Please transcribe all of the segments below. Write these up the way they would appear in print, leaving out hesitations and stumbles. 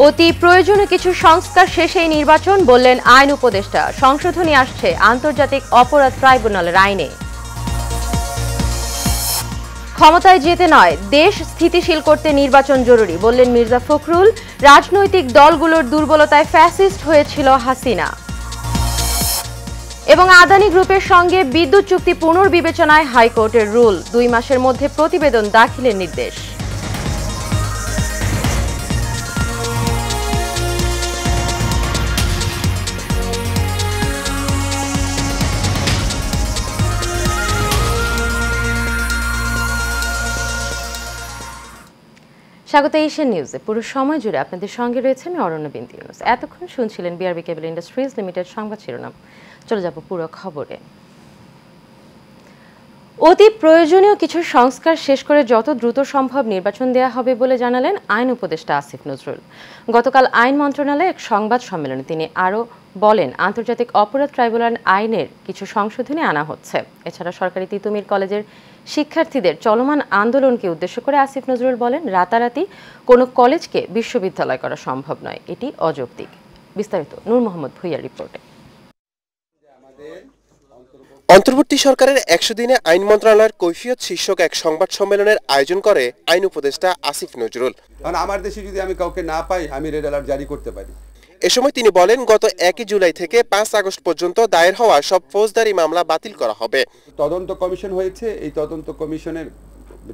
অতি প্রয়োজনীয় কিছু সংস্কার শেষেই নির্বাচন বললেন আইন উপদেষ্টা। সংশোধনী আসছে আন্তর্জাতিক অপরাধ ট্রাইব্যুনালের আইনে। ক্ষমতায় যেতে নয়, দেশ স্থিতিশীল করতে নির্বাচন জরুরি বললেন মির্জা ফখরুল। রাজনৈতিক দলগুলোর দুর্বলতায় ফ্যাসিস্ট হয়েছিল হাসিনা। এবং আদানি গ্রুপের সঙ্গে বিদ্যুৎ চুক্তি পুনর্বিবেচনায় হাইকোর্টের রুল। 2 মাসের মধ্যে প্রতিবেদন দাখিলের নির্দেশ। স্বাগত এশিয়ান নিউজে। পুরো সময় জুড়ে আপনাদের সঙ্গে রয়েছে আমি অরণ্য বিনতি ইউনুস। এতক্ষণ শুনছিলেন বিআরবি কেবল ইন্ডাস্ট্রিজ লিমিটেড সংবাদ শিরোনাম। চলে যাব পুরো খবরে। অতি প্রয়োজনীয় কিছু সংস্কার শেষ করে যত দ্রুত সম্ভব নির্বাচন দেওয়া হবে বলে জানালেন আইন উপদেষ্টা আসিফ নজরুল। গতকাল আইন মন্ত্রণালয়ে এক সংবাদ সম্মেলনে তিনি আরও বলেন, আন্তর্জাতিক অপরাধ ট্রাইব্যুনাল আইনের কিছু সংশোধনী আনা হচ্ছে। এছাড়া সরকারি তিতুমির কলেজের শিক্ষার্থীদের চলমান আন্দোলনকে উদ্দেশ্য করে আসিফ নজরুল বলেন, রাতারাতি কোনো কলেজকে বিশ্ববিদ্যালয় করা সম্ভব নয়, এটি অযৌক্তিক। বিস্তারিত নূর মোহাম্মদ ভুইয়ার রিপোর্টে। অন্তর্বর্তী সরকারের 100 দিনে আইন মন্ত্রণালয়ের কৈফিয়ত শীর্ষক এক সংবাদ সম্মেলনের আয়োজন করে আইন উপদেষ্টা আসিফ নজরুল। কারণ আমার দেশে যদি আমি কাউকে না পাই, আমি রেড অ্যালার্ট জারি করতে পারি। এ সময় তিনি বলেন, গত 1 জুলাই থেকে 5 আগস্ট পর্যন্ত দায়ের হওয়া সব ফৌজদারি মামলা বাতিল করা হবে। তদন্ত কমিশন হয়েছে, এই তদন্ত কমিশনের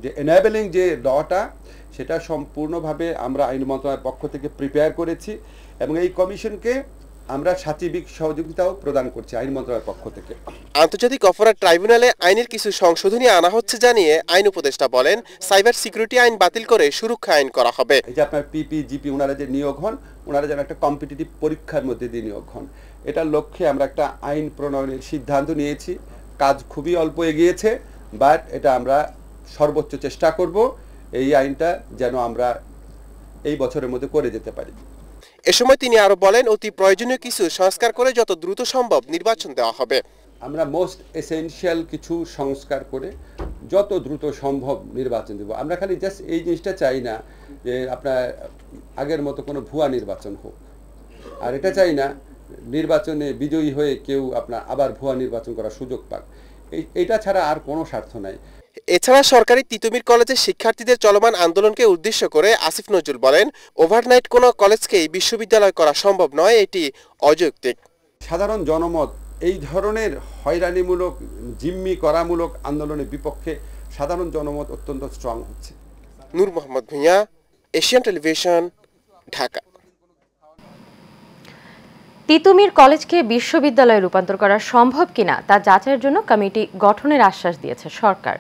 যে এনাবেলিং যে লটা, সেটা সম্পূর্ণভাবে আমরা আইন মন্ত্রণালয়ের পক্ষ থেকে প্রিপেয়ার করেছি এবং এই কমিশনকে আমরা সাচিবিক সহযোগিতাও প্রদান করছি আইন মন্ত্রণালয়ের পক্ষ থেকে। আন্তর্জাতিক অপরাধ ট্রাইব্যুনালে আইনের কিছু সংশোধনী আনা হচ্ছে জানিয়ে আইন উপদেষ্টা বলেন, সাইবার সিকিউরিটি আইন বাতিল করে সুরক্ষা আইন করা হবে। এই যে আপনার পিপি জিপি ওনারা যে নিয়োগ হন, ওনারা যেন একটা কম্পিটিটিভ পরীক্ষার মধ্যে দিয়ে নিয়োগ হন, এটার লক্ষ্যে আমরা একটা আইন প্রণয়নের সিদ্ধান্ত নিয়েছি। কাজ খুবই অল্প এগিয়েছে, বাট এটা আমরা সর্বোচ্চ চেষ্টা করব এই আইনটা যেন আমরা এই বছরের মধ্যে করে যেতে পারি। এ সময় তিনি আরো বলেন, অতি প্রয়োজনীয় কিছু সংস্কার করে যত দ্রুত সম্ভব নির্বাচন দেওয়া হবে। আমরা মোস্ট এসেনশিয়াল কিছু সংস্কার করে যত দ্রুত সম্ভব নির্বাচন দেব। আমরা খালি জাস্ট এই জিনিসটা চাই না যে আপনার আগের মতো কোনো ভুয়া নির্বাচন হোক, আর এটা চাই না নির্বাচনে বিজয়ী হয়ে কেউ আপনার আবার ভুয়া নির্বাচন করার সুযোগ পাক। এইটা ছাড়া আর কোনো স্বার্থ নাই। এছাড়া সরকারি তিতুমির কলেজের শিক্ষার্থীদের চলমান আন্দোলনকে উদ্দেশ্য করে আসিফ নজরুল বলেন, ওভারনাইট কোনো কলেজকেই বিশ্ববিদ্যালয় করা সম্ভব নয়, এটি অযৌক্তিক। সাধারণ জনমত এই ধরনের হয়রানিমূলক জিম্মি করামূলক আন্দোলনের বিপক্ষে সাধারণ জনমত অত্যন্ত স্ট্রং হচ্ছে। নূর মোহাম্মদ ভুঁইয়া, এশিয়ান টেলিভিশন, ঢাকা। তিতুমির কলেজকে বিশ্ববিদ্যালয়ে রূপান্তর করা সম্ভব কিনা তা যাচাইয়ের জন্য কমিটি গঠনের আশ্বাস দিয়েছে সরকার।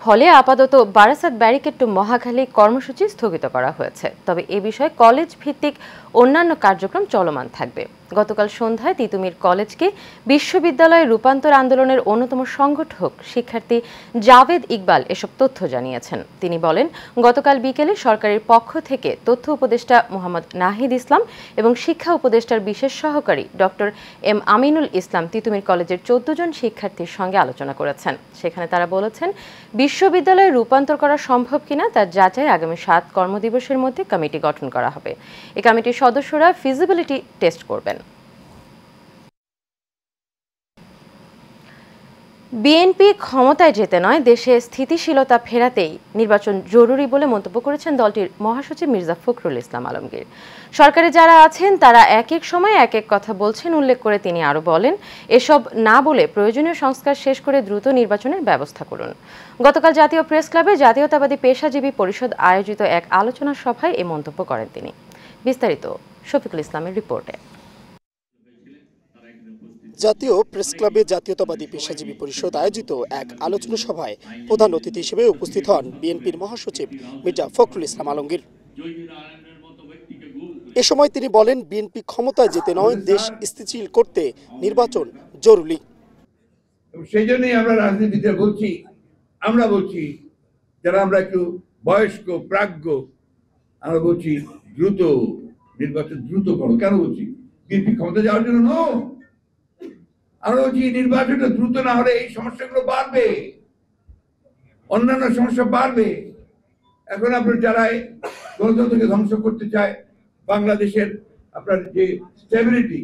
ফলে আপাতত বারাসাত ব্যারিকেড টু মহাখালী কর্মসূচি স্থগিত করা হয়েছে। তবে এ বিষয়ে কলেজ ভিত্তিক অন্যান্য কার্যক্রম চলমান থাকবে। গতকাল সন্ধ্যায় তিতুমির কলেজকে বিশ্ববিদ্যালয়ে রূপান্তর আন্দোলনের অন্যতম সংগঠক শিক্ষার্থী জাভেদ ইকবাল এসব তথ্য জানিয়েছেন। তিনি বলেন, গতকাল বিকেলে সরকারের পক্ষ থেকে তথ্য উপদেষ্টা মোহাম্মদ নাহিদ ইসলাম এবং শিক্ষা উপদেষ্টার বিশেষ সহকারী ডক্টর এম আমিনুল ইসলাম তিতুমির কলেজের 14 জন শিক্ষার্থীর সঙ্গে আলোচনা করেছেন। সেখানে তারা বলেছেন, বিশ্ববিদ্যালয়ে রূপান্তর করা সম্ভব কিনা তার যাচাই আগামী 7 কর্মদিবসের মধ্যে কমিটি গঠন করা হবে। এই কমিটির সদস্যরা ফিজিবিলিটি টেস্ট করবেন। বিএনপি ক্ষমতায় যেতে নয়, দেশে স্থিতিশীলতা ফেরাতেই নির্বাচন জরুরি বলে মন্তব্য করেছেন দলটির মহাসচিব মির্জা ফখরুল ইসলাম আলমগীর। সরকারে যারা আছেন তারা এক এক সময় এক এক কথা বলছেন উল্লেখ করে তিনি আরও বলেন, এসব না বলে প্রয়োজনীয় সংস্কার শেষ করে দ্রুত নির্বাচনের ব্যবস্থা করুন। গতকাল জাতীয় প্রেস ক্লাবে জাতীয়তাবাদী পেশাজীবী পরিষদ আয়োজিত এক আলোচনা সভায় এ মন্তব্য করেন তিনি। বিস্তারিত শফিকুল ইসলামের রিপোর্টে। জাতীয় প্রেস ক্লাবে জাতীয়তাবাদী পেশাজীবী পরিষদ আয়োজিত এক আলোচনা সভায় প্রধান অতিথি হিসেবে উপস্থিত হন বিএনপির মহাসচিব মির্জা ফখরুল ইসলাম আলমগীর। এ সময় তিনি বলেন, বিএনপি ক্ষমতায় যেতে নয়, দেশ স্থিতিশীল করতে নির্বাচন জরুরি। সেই জন্যই আমরা রাজনীতিতে আমরা বলছি যারা আমরা একটু বয়স্ক প্রাজ্ঞ, আমরা বলছি দ্রুত নির্বাচন দ্রুত করো। কেন বলছি? বিএনপি ক্ষমতা যাওয়ার জন্য নয়, আমরা বলছি নির্বাচনটা দ্রুত না হলে এই সমস্যাগুলো বাড়বে, অন্যান্য সমস্যা বাড়বে। এখন আপনার যারা গণতন্ত্রকে ধ্বংস করতে চায় বাংলাদেশের আপনার যে স্টেবিলিটি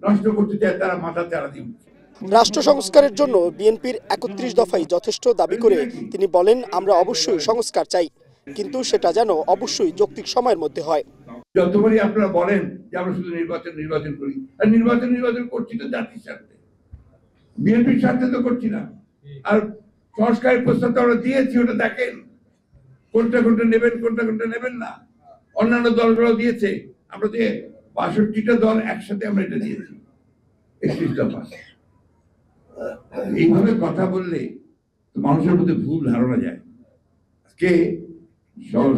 নষ্ট করতে চায় তারা মাথা চারা দিয়ে উঠছে। রাষ্ট্র সংস্কারের জন্য বিএনপির ৩১ দফাই যথেষ্ট দাবি করে তিনি বলেন, আমরা অবশ্যই সংস্কার চাই, কিন্তু সেটা যেন অবশ্যই যৌক্তিক সময়ের মধ্যে হয়। যতবারই আপনারা বলেন যে আমরা শুধু নির্বাচন করি, আর নির্বাচন করছি তো জাতির স্বার্থে, বিএনপির স্বার্থে তো করছি না। আর সংস্কারের প্রস্তাব তো আমরা দিয়েছি, ওটা দেখেন কোনটা নেবেন কোনটা নেবেন না। অন্যান্য দলগুলো দিয়েছে, আমরা যে ৬২টা দল একসাথে আমরা এটা দিয়েছি ৩১ দফা। এইভাবে কথা বললে মানুষের মধ্যে ভুল ধারণা যায়। আজকে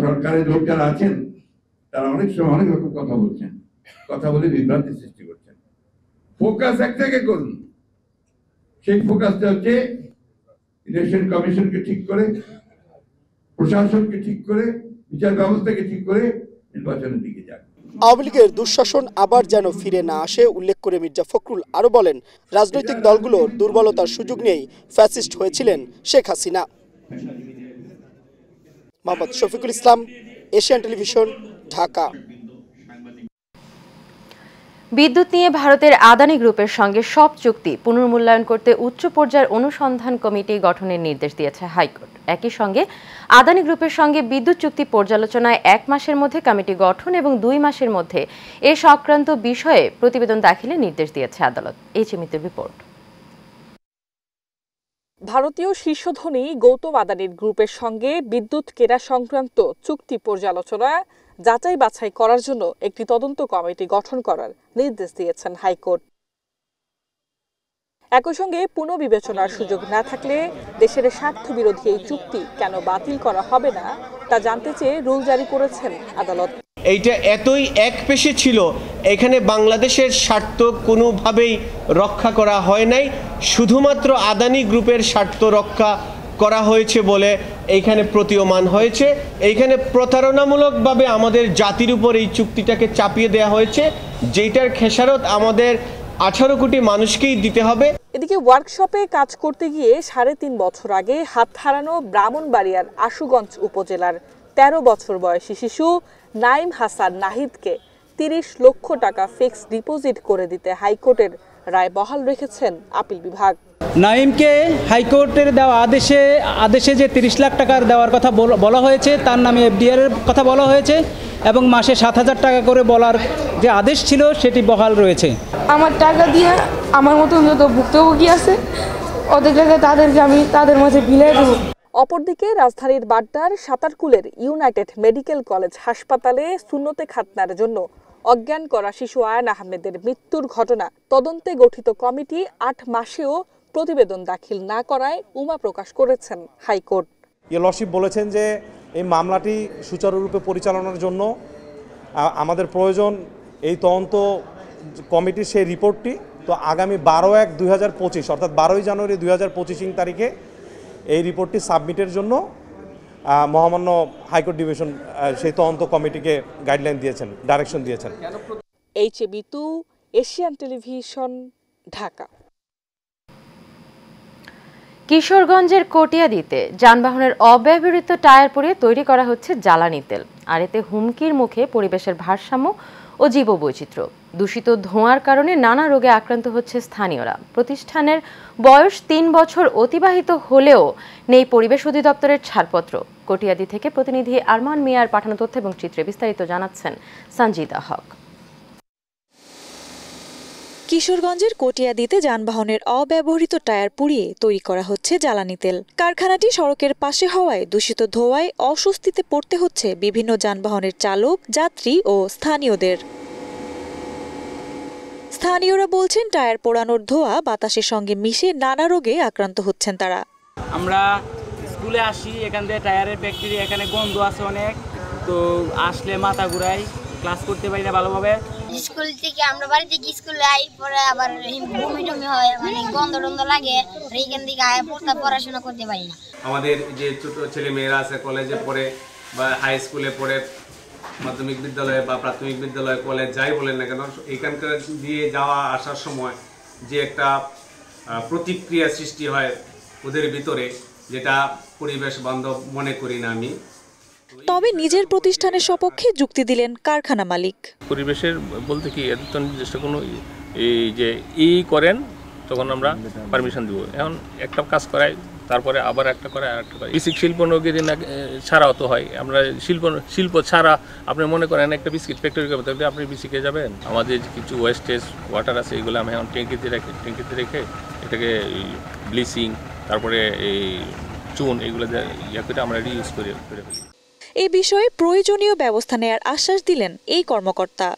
সরকারের লোক যারা আছেন তারা অনেক সময় অনেক রকম কথা বলছেন, কথা বলে বিভ্রান্তি সৃষ্টি করছেন। ফোকাস এক জায়গায় করুন, সেই ফোকাসটা হচ্ছে ইলেকশন কমিশনকে ঠিক করে, প্রশাসনকে ঠিক করে, বিচার ব্যবস্থাকে ঠিক করে নির্বাচনের দিকে যান। আওয়ামী লীগের দুঃশাসন আবার যেন ফিরে না আসে উল্লেখ করে মির্জা ফখরুল আরো বলেন, রাজনৈতিক দলগুলোর দুর্বলতার সুযোগ নিয়েই ফ্যাসিস্ট হয়েছিলেন শেখ হাসিনা। Mohammad Shafiqul Islam, Asian television, Dhaka. বিদ্যুৎ নিয়ে ভারতের আদানি গ্রুপের সঙ্গে সব চুক্তি পুনর্মূল্যায়ন করতে উচ্চ পর্যায়ের অনুসন্ধান কমিটি গঠনের নির্দেশ দিয়েছে হাইকোর্ট। একই সঙ্গে আদানি গ্রুপের সঙ্গে বিদ্যুৎ চুক্তি পর্যালোচনায় ১ মাসের মধ্যে কমিটি গঠন এবং ২ মাসের মধ্যে এ সংক্রান্ত বিষয়ে প্রতিবেদন দাখিলের নির্দেশ দিয়েছে আদালত। এই চিত্র রিপোর্ট। ভারতীয় শীর্ষধনী গৌতম আদানির গ্রুপের সঙ্গে বিদ্যুৎ কেনা সংক্রান্ত চুক্তি পর্যালোচনা যাচাই বাছাই করার জন্য একটি তদন্ত কমিটি গঠন করার নির্দেশ দিয়েছেন হাইকোর্ট। একই সঙ্গে পুনর্বিবেচনার সুযোগ না থাকলে দেশের স্বার্থবিরোধী এই চুক্তি কেন বাতিল করা হবে না তা জানতে চেয়ে রুল জারি করেছেন আদালত। এইটা এতই একপেশে ছিল, এখানে বাংলাদেশের স্বার্থ কোনোভাবেই রক্ষা করা হয় নাই, শুধুমাত্র আদানি গ্রুপের স্বার্থ রক্ষা করা হয়েছে বলে এইখানে প্রতীয়মান হয়েছে। এইখানে প্রতারণামূলকভাবে আমাদের জাতির উপর এই চুক্তিটাকে চাপিয়ে দেওয়া হয়েছে, যেটার খেসারত আমাদের 18 কোটি মানুষকেই দিতে হবে। এদিকে ওয়ার্কশপে কাজ করতে গিয়ে ৩.৫ বছর আগে হাত হারানো ব্রাহ্মণবাড়িয়ার আশুগঞ্জ উপজেলার ১৩ বছর বয়সী শিশু নাইম হাসান নাহিদকে ৩০ লক্ষ টাকা ফিক্সড ডিপোজিট করে দিতে হাইকোর্টের রায় বহাল রেখেছেন আপিল বিভাগ। নাইমকে হাইকোর্টের দেওয়া আদেশে যে ৩০ লাখ টাকার দেওয়ার কথা বলা হয়েছে, তার নামে এফডিআর এর কথা বলা হয়েছে এবং মাসে ৭,০০০ টাকা করে বলার যে আদেশ ছিল সেটি বহাল রয়েছে। আমার টাকা দিয়ে আমার মতন যত ভুক্তভোগী আছে ওদের টাকা তাদেরকে আমি তাদের মাঝে বিলিয়ে দেব। অপরদিকে রাজধানীর বাড্ডার সাতারকুলের ইউনাইটেড মেডিকেল কলেজ হাসপাতালে সুন্নতে খাতনার জন্য অজ্ঞান করা শিশু আয়ান আহমেদের মৃত্যুর ঘটনা তদন্তে গঠিত কমিটি ৮ মাসেও প্রতিবেদন দাখিল না করায় উমা প্রকাশ করেছেন হাইকোর্ট। লর্ডশিপ বলেছেন যে এই মামলাটি সুচারুরূপে পরিচালনার জন্য আমাদের প্রয়োজন এই তদন্ত কমিটির সেই রিপোর্টটি। তো আগামী ১২/১/২০২৫ অর্থাৎ ১২ই জানুয়ারি ২০২৫ তারিখে এই রিপোর্টটি সাবমিটের জন্য মহামান্য হাইকোর্ট ডিভিশন সেই তদন্ত কমিটিকে গাইডলাইন দিয়েছেন, ডাইরেকশন দিয়েছেন। HAB2 Asian television, Dhaka. কিশোরগঞ্জের কটিয়াদীতে যানবাহনের অব্যবহৃত টায়ার পুড়িয়ে তৈরি করা হচ্ছে জ্বালানি তেল, আর এতে হুমকির মুখে পরিবেশের ভারসাম্য ও জীববৈচিত্র্য। দূষিত ধোঁয়ার কারণে নানা রোগে আক্রান্ত হচ্ছে স্থানীয়রা। প্রতিষ্ঠানের বয়স ৩ বছর অতিবাহিত হলেও নেই পরিবেশ অধিদপ্তরের ছাড়পত্র। কটিয়াদী থেকে প্রতিনিধি আরমান মিয়ার পাঠানো তথ্য এবং চিত্রে বিস্তারিত জানাচ্ছেন সঞ্জিদা হক। কিশোরগঞ্জের কটিয়াদীতে যানবাহনের অব্যবহৃত টায়ার পুড়িয়ে তৈরি করা হচ্ছে জ্বালানি তেল। কারখানাটি সড়কের পাশে হওয়ায় দূষিত ধোঁয়ায় অস্বস্তিতে পড়তে হচ্ছে বিভিন্ন যানবাহনের চালক, যাত্রী ও স্থানীয়দের। স্থানীয়রা বলছেন টায়ার পোড়ানোর ধোঁয়া বাতাসের সঙ্গে মিশে নানা রোগে আক্রান্ত হচ্ছেন তারা। আমরা স্কুলে আসি, এখান থেকে টায়ারের ব্যাকটেরিয়া, এখানে গন্ধ আছে অনেক, তো আসলে মাথা ঘুরাই, ক্লাস করতে পারি না ভালোভাবে। স্কুল থেকে আমরা বাড়ি থেকে স্কুলে আই, পরে আবার বমি টমি হয়, মানে গন্ধ টন্ধ লাগে, এইখান থেকে আয় পড়াশোনা করতে পারি না। আমাদের যে ছোট ছেলে মেয়েরা আছে কলেজে পড়ে বা হাই স্কুলে পড়ে, মাধ্যমিক বিদ্যালয়ে বা প্রাথমিক বিদ্যালয়ে, কলেজ যাই বলেন না কেন, এখানকার দিয়ে যাওয়া আসার সময় যে একটা প্রতিক্রিয়া সৃষ্টি হয় ওদের ভিতরে, যেটা পরিবেশ বান্ধব মনে করি না আমি। তবে নিজের প্রতিষ্ঠানের সপক্ষে যুক্তি দিলেন কারখানা মালিক। পরিবেশের বলতে কি এত তো নির্দিষ্ট কোনো এই যে করেন তখন আমরা পারমিশন দিব। এখন একটা কাজ করাই তারপরে আবার একটা করে আর একটা করে। বিসিক শিল্প নগরী ছাড়াও তো হয়। আমরা শিল্প ছাড়া আপনি মনে করেন একটা বিস্কিট ফ্যাক্টরি করতে হলে আপনি বিসিকে যাবেন। আমাদের কিছু ওয়েস্টেজ ওয়াটার আছে, এগুলো আমি এখন ট্যাঙ্কিতে রেখে এটাকে ব্লিচিং তারপরে এই চুন এগুলো ইয়ে করে আমরা রিইউজ করে ফেলি। এই বিষয়ে প্রয়োজনীয় ব্যবস্থা নেওয়ার আশ্বাস দিলেন এই কর্মকর্তা।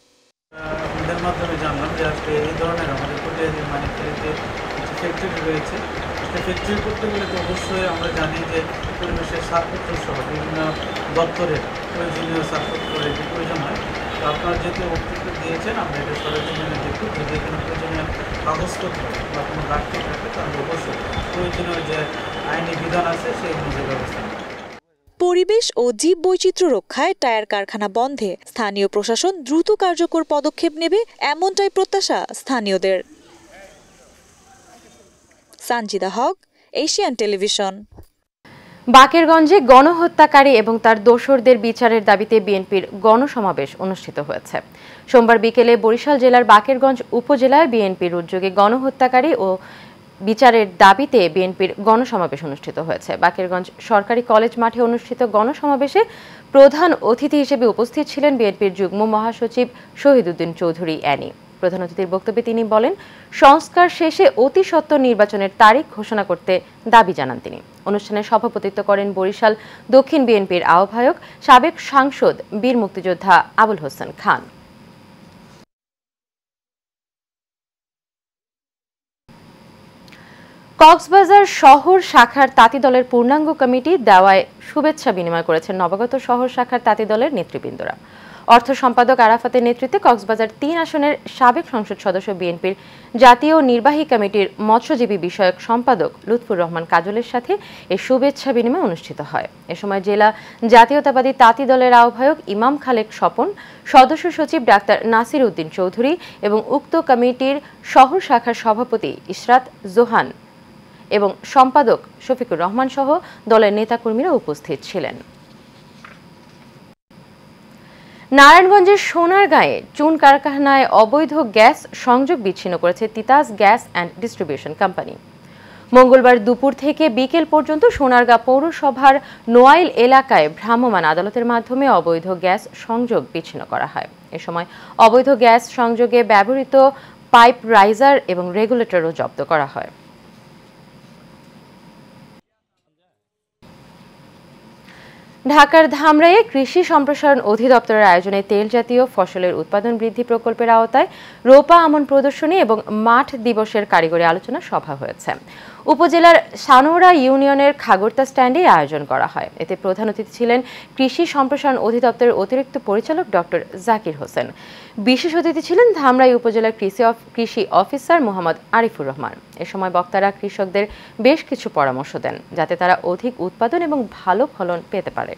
এর মাধ্যমে জানলাম যে আজকে এই ধরনের আমাদের কটিয়াদীর মানিকখালীতে কিছু ফ্যাক্টরি রয়েছে। ফ্যাক্টরি করতে গেলে তো অবশ্যই আমরা জানি যে পরিবেশের ছাড়পত্র সহ বিভিন্ন দপ্তরের প্রয়োজনীয় ছাড়পত্রের যে প্রয়োজন হয়। তো আপনারা যেহেতু বক্তব্য দিয়েছেন আমরা এটা সরজমিনে দেখব, যদি এখানে প্রয়োজনীয় কাগজপত্র বা কোনো ঘাটতি থাকে তাহলে অবশ্যই প্রয়োজনীয় যে আইনি বিধান আছে সেই অনুযায়ী ব্যবস্থা নেব। পরিবেশ ও জীববৈচিত্র্য রক্ষায় টায়ার কারখানা বন্ধে স্থানীয় প্রশাসন দ্রুত কার্যকর পদক্ষেপ নেবে, এমনটাই প্রত্যাশা স্থানীয়দের। সানজিদা হক, এশিয়ান টেলিভিশন। বাকেরগঞ্জে গণহত্যাকারী এবং তার দোসরদের বিচারের দাবিতে বিএনপির গণসমাবেশ অনুষ্ঠিত হয়েছে। সোমবার বিকেলে বরিশাল জেলার বাকেরগঞ্জ উপজেলায় বিএনপির উদ্যোগে গণহত্যাকারী ও বিচারের দাবিতে বিএনপির গণসমাবেশ অনুষ্ঠিত হয়েছে। বাকেরগঞ্জ সরকারি কলেজ মাঠে অনুষ্ঠিত গণসমাবেশে প্রধান অতিথি হিসেবে উপস্থিত ছিলেন বিএনপির যুগ্ম মহাসচিব শহীদউদ্দিন চৌধুরী অ্যানি। প্রধান অতিথির বক্তব্যে তিনি বলেন, সংস্কার শেষে অতি সত্বর নির্বাচনের তারিখ ঘোষণা করতে দাবি জানান তিনি। অনুষ্ঠানে সভাপতিত্ব করেন বরিশাল দক্ষিণ বিএনপির আহ্বায়ক সাবেক সাংসদ বীর মুক্তিযোদ্ধা আবুল হোসেন খান। কক্সবাজার শহর শাখার তাঁতি দলের পূর্ণাঙ্গ কমিটি দেওয়ায় শুভেচ্ছা বিনিময় করেছেন নবাগত শহর শাখার তাঁতি দলের নেতৃবৃন্দরা। অর্থ সম্পাদক আরাফাতের নেতৃত্বে কক্সবাজার ৩ আসনের সাবেক সংসদ সদস্য বিএনপির জাতীয় নির্বাহী কমিটির মৎস্যজীবী বিষয়ক সম্পাদক লুৎফুর রহমান কাজলের সাথে এই শুভেচ্ছা বিনিময় অনুষ্ঠিত হয়। এ সময় জেলা জাতীয়তাবাদী তাঁতি দলের আহ্বায়ক ইমাম খালেক স্বপন, সদস্য সচিব ডাক্তার নাসির উদ্দিন চৌধুরী এবং উক্ত কমিটির শহর শাখার সভাপতি ইশরাত জোহান এবং সম্পাদক শফিকুর রহমান সহ দলের নেতাকর্মীরা উপস্থিত ছিলেন। নারায়ণগঞ্জের সোনারগাঁয়ে চুন কারখানায় অবৈধ গ্যাস সংযোগ বিচ্ছিন্ন করেছে Titas gas and distribution company. মঙ্গলবার দুপুর থেকে বিকেল পর্যন্ত সোনারগাঁ পৌরসভার নোয়াইল এলাকায় ভ্রাম্যমাণ আদালতের মাধ্যমে অবৈধ গ্যাস সংযোগ বিচ্ছিন্ন করা হয়। এ সময় অবৈধ গ্যাস সংযোগে ব্যবহৃত পাইপ রাইজার এবং রেগুলেটরও জব্দ করা হয়। ঢাকার ধামরাইয়ে কৃষি সম্প্রসারণ অধিদপ্তরের আয়োজনে তেল জাতীয় ফসলের উৎপাদন বৃদ্ধি প্রকল্পের আওতায় রোপা আমন প্রদর্শনী এবং মাঠ দিবসের কারিগরি আলোচনা সভা হয়েছে। উপজেলার সানোরা ইউনিয়নের খাগড়তা স্ট্যান্ডে আয়োজন করা হয়। এতে প্রধান অতিথি ছিলেন কৃষি সম্প্রসারণ অধিদপ্তরের অতিরিক্ত পরিচালক ডক্টর জাকির হোসেন। বিশেষ অতিথি ছিলেন ধামরাই উপজেলার কৃষি অফিসার মোহাম্মদ আরিফুর রহমান। এ সময় বক্তারা কৃষকদের বেশ কিছু পরামর্শ দেন যাতে তারা অধিক উৎপাদন এবং ভালো ফলন পেতে পারে।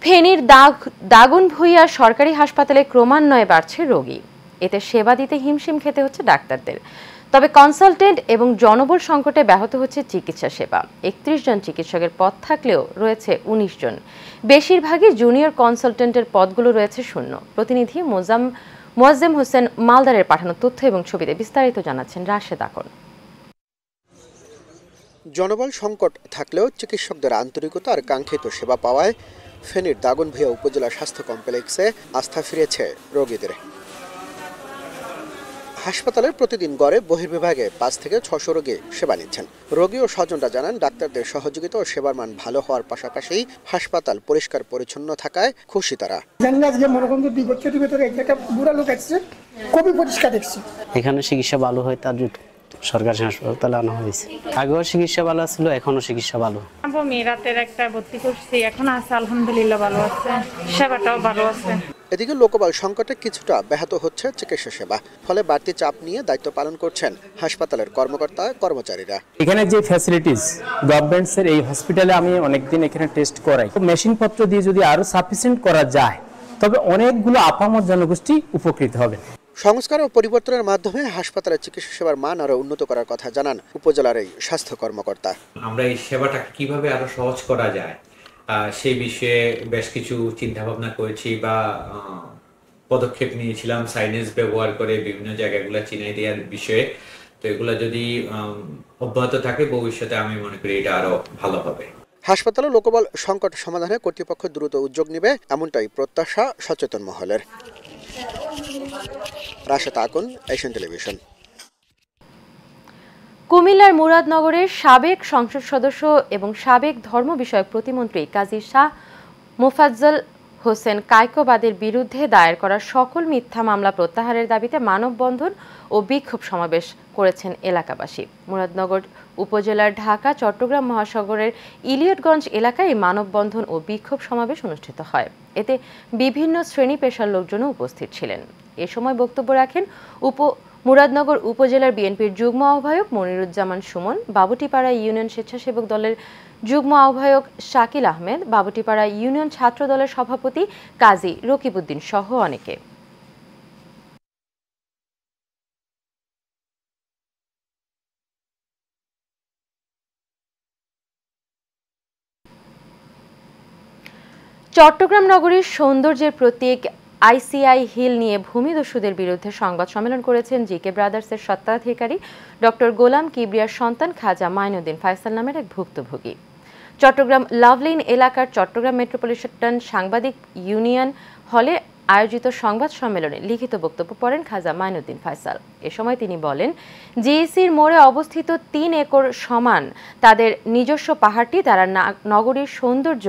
ফেনীর দাগনভূঞা সরকারি হাসপাতালে ক্রমান্বয়ে বাড়ছে রোগী। এতে সেবা দিতে হিমশিম খেতে হচ্ছে ডাক্তারদের। তবে কনসালটেন্ট এবং জনবল সংকটে ব্যাহত হচ্ছে চিকিৎসা সেবা। 31 জন চিকিৎসকের পদ থাকলেও রয়েছে 19 জন। বেশিরভাগই জুনিয়র কনসালটেন্টের পদগুলো রয়েছে শূন্য। প্রতিনিধি মোয়াজ্জেম হোসেন মালদারের পাঠানো তথ্য এবং ছবিতে বিস্তারিত জানাচ্ছেন রাশেদ আকন। জনবল সংকট থাকলেও চিকিৎসকদের আন্তরিকতা আর কাঙ্ক্ষিত সেবা পাওয়ায় ফেনীর দাগনভূঞা উপজেলা স্বাস্থ্য কমপ্লেক্সে আস্থা ফিরেছে রোগীদের। হাসপাতালে প্রতিদিন গড়ে বহির্বিভাগে 5 থেকে 600 রোগী সেবা নিচ্ছেন। রোগী ও স্বজনরা জানান, ডাক্তারদের সহযোগিতা ও সেবার মান ভালো হওয়ার পাশাপাশি হাসপাতাল পরিষ্কার পরিচ্ছন্ন থাকায় খুশি তারা। খুবই পরিষ্কার দেখছি। এখানে চিকিৎসা ভালো হয়, তার সরকারি হাসপাতালে আনা হয়েছে। আগেও চিকিৎসা ভালো ছিল, এখনো চিকিৎসা ভালো। আমি রাতের একটা ভর্তি করছি, এখন আছে আলহামদুলিল্লাহ ভালো আছে, সেবাটাও ভালো আছে। এদিকে লোকবল সংকটে কিছুটা ব্যাহত হচ্ছে চিকিৎসা সেবা, ফলে বাড়তি চাপ নিয়ে দায়িত্ব পালন করছেন হাসপাতালের কর্মকর্তা কর্মচারীরা। এখানে যে ফ্যাসিলিটিস গভর্নমেন্টসের এই হসপিটালে আমি অনেকদিন এখানে টেস্ট করাই, মেশিনপত্র দিয়ে যদি আরো সাফিসিয়েন্ট করা যায় তবে অনেকগুলো আপামর জনগোষ্ঠী উপকৃত হবে। সংস্কার ও পরিবর্তনের মাধ্যমে হাসপাতালের চিকিৎসা সেবার মান আরও উন্নত করার কথা জানান উপজেলার এই স্বাস্থ্য কর্মকর্তা। আমরা এই সেবাটা কিভাবে আরো সহজ করা যায় সেই বিষয়ে বেশ কিছু চিন্তা ভাবনা করেছি বা পদক্ষেপ নিয়েছিলাম, সাইনেজ ব্যবহার করে বিভিন্ন জায়গাগুলো চিনাই দেওয়ার বিষয়ে। তো এগুলো যদি অব্যাহত থাকে ভবিষ্যতে আমি মনে করি এটা আরো ভালো হবে। হাসপাতালে লোকবল সংকট সমাধানে কর্তৃপক্ষ দ্রুত উদ্যোগ নেবে এমনটাই প্রত্যাশা সচেতন মহলের। Rashed Akun, Asian television. কুমিল্লার মুরাদনগরের সাবেক সংসদ সদস্য এবং সাবেক ধর্ম বিষয়ক প্রতিমন্ত্রী কাজী শাহ মোফাজ্জল হোসেন কায়কোবাদের বিরুদ্ধে দায়ের করা সকল মিথ্যা মামলা প্রত্যাহারের দাবিতে মানববন্ধন ও বিক্ষোভ সমাবেশ করেছেন এলাকাবাসী। মুরাদনগর উপজেলার ঢাকা চট্টগ্রাম মহাসাগরের ইলিয়টগঞ্জ এলাকায় মানববন্ধন ও বিক্ষোভ সমাবেশ অনুষ্ঠিত হয়। এতে বিভিন্ন শ্রেণী পেশার লোকজনও উপস্থিত ছিলেন। এ সময় বক্তব্য রাখেন মুরাদনগর উপজেলার বিএনপির যুগ্ম আহ্বায়ক মনিরুজ্জামান সুমন, বাবুটিপাড়া ইউনিয়ন স্বেচ্ছাসেবক দলের যুগ্ম আহ্বায়ক শাকিল আহমেদ, বাবুটিপাড়া ইউনিয়ন ছাত্র দলের সভাপতি কাজী রকিবউদ্দিন সহ অনেকে। চট্টগ্রাম নগরীর সৌন্দর্যের প্রতীক আইসিআই হিল নিয়ে ভূমিদস্যুদের বিরুদ্ধে সংবাদ সম্মেলন করেছেন জিকে ব্রাদার্সের স্বত্বাধিকারী ডক্টর গোলাম কিবরিয়ার সন্তান খাজা মাইনুদ্দিন ফয়সাল নামের এক ভুক্তভোগী। চট্টগ্রাম লাভলিন এলাকার চট্টগ্রাম মেট্রোপলিটন সাংবাদিক ইউনিয়ন হলে আয়োজিত সংবাদ সম্মেলনে লিখিত বক্তব্য পড়েন খাজা মাইনুদ্দিন ফয়সাল। এ সময় তিনি বলেন, জিইসির মোড়ে অবস্থিত 3 একর সমান তাদের নিজস্ব পাহাড়টি তারা নগরীর সৌন্দর্য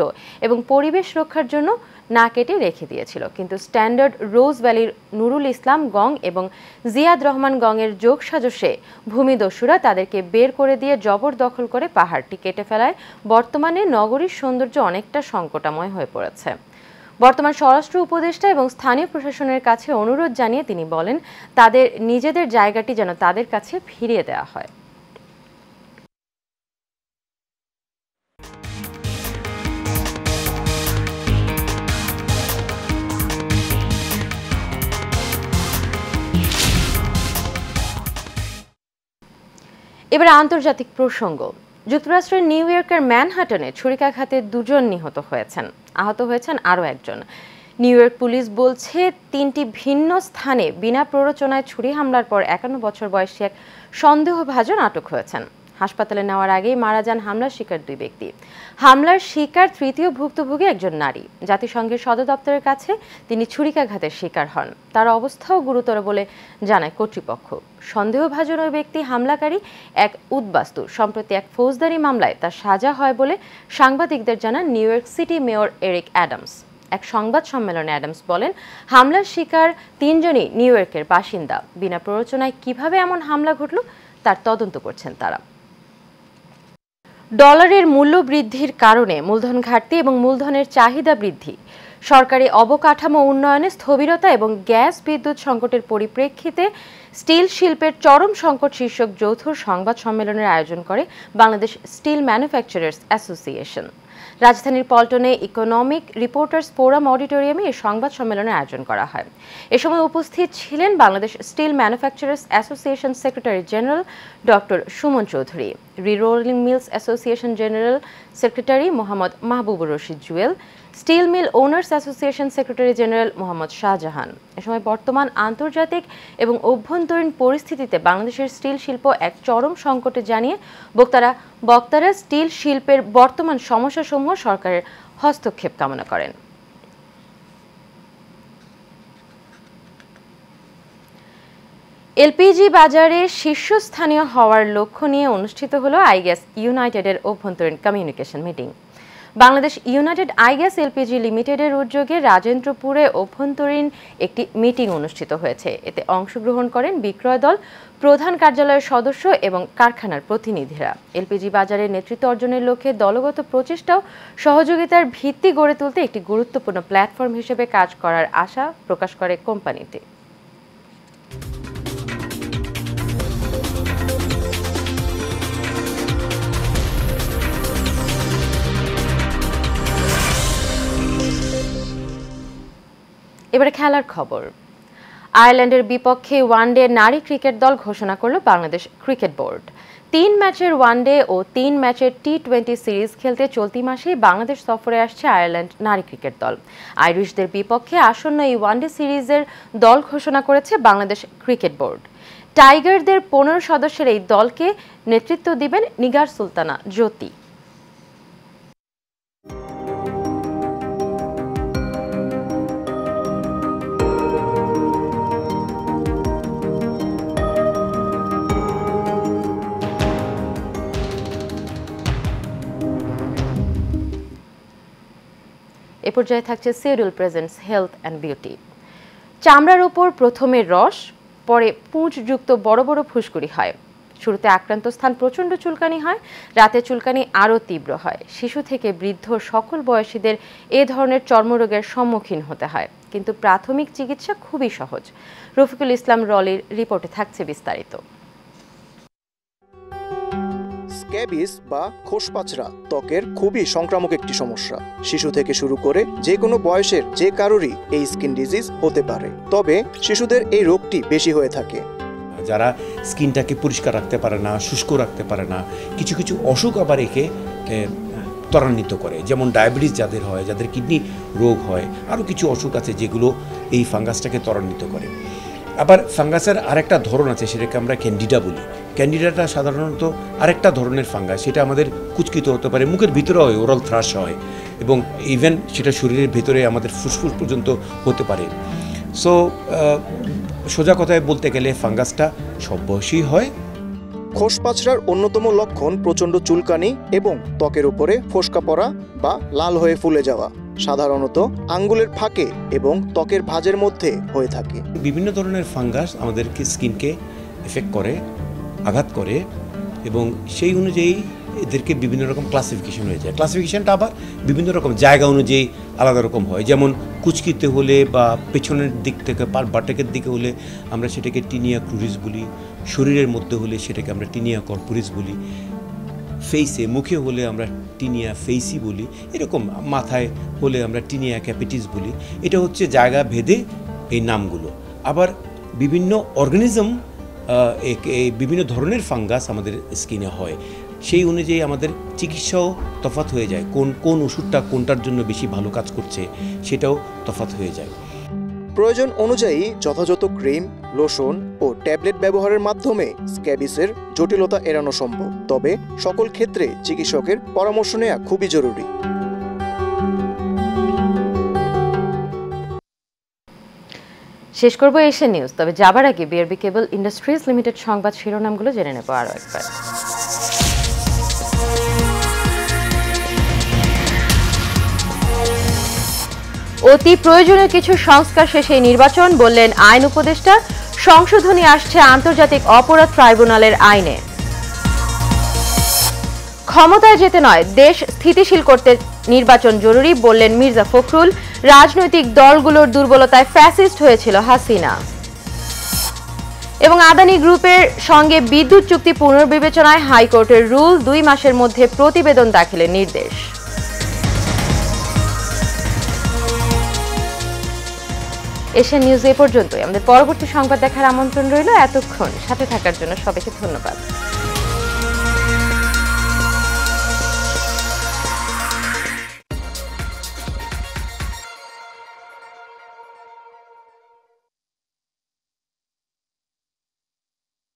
এবং পরিবেশ রক্ষার জন্য না কেটে রেখে দিয়েছিল, কিন্তু স্ট্যান্ডার্ড রোজ ভ্যালির নুরুল ইসলাম গং এবং জিয়াদ রহমান গংয়ের যোগসাজশে ভূমিদস্যুরা তাদেরকে বের করে দিয়ে জবরদখল করে পাহাড়টি কেটে ফেলায় বর্তমানে নগরীর সৌন্দর্য অনেকটা সংকটাময় হয়ে পড়েছে। বর্তমান স্বরাষ্ট্র উপদেষ্টা এবং স্থানীয় প্রশাসনের কাছে অনুরোধ জানিয়ে তিনি বলেন, তাদের নিজেদের জায়গাটি যেন তাদের কাছে ফিরিয়ে দেওয়া হয়। এবার আন্তর্জাতিক প্রসঙ্গ। যুক্তরাষ্ট্রের নিউ ইয়র্কের ম্যানহাটনে ছুরিকাঘাতে 2 জন নিহত হয়েছেন, আহত হয়েছেন আরও 1 জন। নিউ ইয়র্ক পুলিশ বলছে 3টি ভিন্ন স্থানে বিনা প্ররোচনায় ছুরি হামলার পর 51 বছর বয়সী এক সন্দেহভাজন আটক হয়েছেন। হাসপাতালে নেওয়ার আগেই মারা যান হামলার শিকার 2 ব্যক্তি। হামলার শিকার 3য় ভুক্তভোগী একজন নারী। জাতিসংঘের সদর দপ্তরের কাছে তিনি ছুরিকাঘাতের শিকার হন। তার অবস্থাও গুরুতর বলে জানায় কর্তৃপক্ষ। সন্দেহভাজন ওই ব্যক্তি হামলাকারী এক উদ্বাস্তু। সম্প্রতি এক ফৌজদারি মামলায় তার সাজা হয় বলে সাংবাদিকদের জানান new York city mayor Eric Adams. এক সংবাদ সম্মেলনে অ্যাডামস বলেন, হামলার শিকার 3 জনই নিউ ইয়র্কের বাসিন্দা। বিনা প্ররোচনায় কিভাবে এমন হামলা ঘটল তার তদন্ত করছেন তারা। ডলারের মূল্য বৃদ্ধির কারণে মূলধন ঘাটতি এবং মূলধনের চাহিদা বৃদ্ধি, সরকারি অবকাঠামো উন্নয়নে স্থবিরতা এবং গ্যাস বিদ্যুৎ সংকটের পরিপ্রেক্ষিতে স্টিল শিল্পের চরম সংকট শীর্ষক যৌথ সংবাদ সম্মেলনের আয়োজন করে বাংলাদেশ স্টিল ম্যানুফ্যাকচারার্স অ্যাসোসিয়েশন। রাজধানীর পল্টনে ইকোনমিক রিপোর্টার্স ফোরাম অডিটোরিয়ামে এই সংবাদ সম্মেলনের আয়োজন করা হয়। এ সময় উপস্থিত ছিলেন Bangladesh steel manufacturers association secretary general doctor Suman Chowdhury, rerolling mills association general secretary Mohammad Mahbubur Rashid Jewel, steel mill owners association secretary general Mohammad Shahjahan. এ সময় বর্তমান আন্তর্জাতিক এবং অভ্যন্তরীণ পরিস্থিতিতে বাংলাদেশের স্টিল শিল্প এক চরম সংকটে জানিয়ে বক্তারা স্টিল শিল্পের বর্তমান সমস্যাসমূহ সরকারের হস্তক্ষেপ কামনা করেন। এলপিজি বাজারে শীর্ষস্থানীয় হওয়ার লক্ষ্য নিয়ে অনুষ্ঠিত হলো আইগ্যাস ইউনাইটেডের অভ্যন্তরীণ communication meeting. Bangladesh United আইগ্যাস LPG লিমিটেডের উদ্যোগে রাজেন্দ্রপুরে অভ্যন্তরীণ একটি মিটিং অনুষ্ঠিত হয়েছে। এতে অংশগ্রহণ করেন বিক্রয় দল, প্রধান কার্যালয়ের সদস্য এবং কারখানার প্রতিনিধিরা। এলপিজি বাজারে নেতৃত্ব অর্জনের লক্ষ্যে দলগত প্রচেষ্টাও সহযোগিতার ভিত্তি গড়ে তুলতে একটি গুরুত্বপূর্ণ প্ল্যাটফর্ম হিসেবে কাজ করার আশা প্রকাশ করে কোম্পানিটি। এবারে খেলার খবর। আয়ারল্যান্ডের বিপক্ষে ওয়ানডে নারী ক্রিকেট দল ঘোষণা করল বাংলাদেশ ক্রিকেট বোর্ড। 3 ম্যাচের ওয়ানডে ও 3 ম্যাচের টি20 সিরিজ খেলতে চলতি মাসেই বাংলাদেশ সফরে আসছে আয়ারল্যান্ড নারী ক্রিকেট দল। আইরিশদের বিপক্ষে আসন্ন এই ওয়ানডে সিরিজের দল ঘোষণা করেছে বাংলাদেশ ক্রিকেট বোর্ড। টাইগারদের 15 সদস্যের এই দলকে নেতৃত্ব দিবেন নিগার সুলতানা জ্যোতি। এ পর্যায়ে থাকছে serial presents health and beauty. চামড়ার উপর প্রথমে রস, পরে পুঁজযুক্ত বড় বড় ফুসকুড়ি হয়। শুরুতে আক্রান্ত স্থান প্রচণ্ড চুলকানি হয়, রাতে চুলকানি আরও তীব্র হয়। শিশু থেকে বৃদ্ধ সকল বয়সীদের এ ধরনের চর্মরোগের সম্মুখীন হতে হয়, কিন্তু প্রাথমিক চিকিৎসা খুবই সহজ। রফিকুল ইসলাম রলির রিপোর্টে থাকছে বিস্তারিত। স্ক্যাবিস বা খোসপাচড়া ত্বকের খুবই সংক্রামক একটি সমস্যা। শিশু থেকে শুরু করে যে কোনো বয়সের যে কারোরই এই স্কিন ডিজিজ হতে পারে, তবে শিশুদের এই রোগটি বেশি হয়ে থাকে। যারা স্কিনটাকে পরিষ্কার রাখতে পারে না, শুষ্ক রাখতে পারে না, কিছু কিছু অসুখ আবার একে ত্বরান্বিত করে, যেমন ডায়াবেটিস যাদের হয়, যাদের কিডনি রোগ হয়, আরও কিছু অসুখ আছে যেগুলো এই ফাঙ্গাসটাকে ত্বরান্বিত করে। আবার ফাঙ্গাসের আরেকটা ধরন আছে, সেটাকে আমরা ক্যান্ডিডা বলি। ক্যান্ডিডাটা সাধারণত আরেকটা ধরনের ফাঙ্গাস, সেটা আমাদের কুচকিত হতে পারে, মুখের ভিতরে হয়, ওরাল থ্রাশ হয়, এবং ইভেন সেটা শরীরের ভেতরে আমাদের ফুসফুস পর্যন্ত হতে পারে। সো সোজা কথায় বলতে গেলে ফাঙ্গাসটা সব বয়সেই হয়। খোসপাচড়ার অন্যতম লক্ষণ প্রচণ্ড চুলকানি এবং ত্বকের উপরে ফোসকা পড়া বা লাল হয়ে ফুলে যাওয়া, সাধারণত আঙ্গুলের ফাঁকে এবং ত্বকের ভাঁজের মধ্যে হয়ে থাকে। বিভিন্ন ধরনের ফাঙ্গাস আমাদের স্কিনকে এফেক্ট করে, আঘাত করে, এবং সেই অনুযায়ী এদেরকে বিভিন্ন রকম ক্লাসিফিকেশন হয়ে যায়। ক্লাসিফিকেশনটা আবার বিভিন্ন রকম জায়গা অনুযায়ী আলাদা রকম হয়। যেমন কুচকিতে হলে বা পেছনের দিক থেকে বাটেকের দিকে হলে আমরা সেটাকে টিনিয়া ক্রুরিস বলি, শরীরের মধ্যে হলে সেটাকে আমরা টিনিয়া কর্পোরিস বলি, ফেসে মুখে হলে আমরা টিনিয়া ফেসি বলি, এরকম মাথায় হলে আমরা টিনিয়া ক্যাপিটিস বলি। এটা হচ্ছে জায়গা ভেদে এই নামগুলো। আবার বিভিন্ন অর্গানিজম, বিভিন্ন ধরনের ফাঙ্গাস আমাদের স্কিনে হয়, সেই অনুযায়ী আমাদের চিকিৎসাও তফাৎ হয়ে যায়। কোন ওষুধটা কোনটার জন্য বেশি ভালো কাজ করছে সেটাও তফাৎ হয়ে যায়। প্রয়োজন অনুযায়ী যথাযথ ক্রিম, লোশন ও ট্যাবলেট ব্যবহারের মাধ্যমে স্ক্যাবিসের জটিলতা এড়ানো সম্ভব, তবে সকল ক্ষেত্রে চিকিৎসকের পরামর্শ নেওয়া খুবই জরুরি। শেষ করব এশিয়ান নিউজ, তবে যাবার আগে বিআরবি কেবল ইন্ডাস্ট্রিজ লিমিটেড সংবাদ শিরোনামগুলো জেনে নেব আরও একবার। অতি প্রয়োজনীয় কিছু সংস্কার শেষে নির্বাচন, বললেন আইন উপদেষ্টা। সংশোধনী আসছে আন্তর্জাতিক অপরাধ ট্রাইব্যুনালের আইনে। ক্ষমতায় যেতে নয়, দেশ স্থিতিশীল করতে নির্বাচন জরুরি, বললেন মির্জা ফখরুল। রাজনৈতিক দলগুলোর দুর্বলতায় ফ্যাসিস্ট হয়েছিল হাসিনা। এবং আদানি গ্রুপের সঙ্গে বিদ্যুৎ চুক্তি পুনর্বিবেচনায় হাইকোর্টের রুল, 2 মাসের মধ্যে প্রতিবেদন দাখিলের নির্দেশ। এশিয়ান নিউজ এ পর্যন্তই। আমাদের পরবর্তী সংবাদ দেখার আমন্ত্রণ রইল। এতক্ষণ সাথে থাকার জন্য সবাইকে ধন্যবাদ।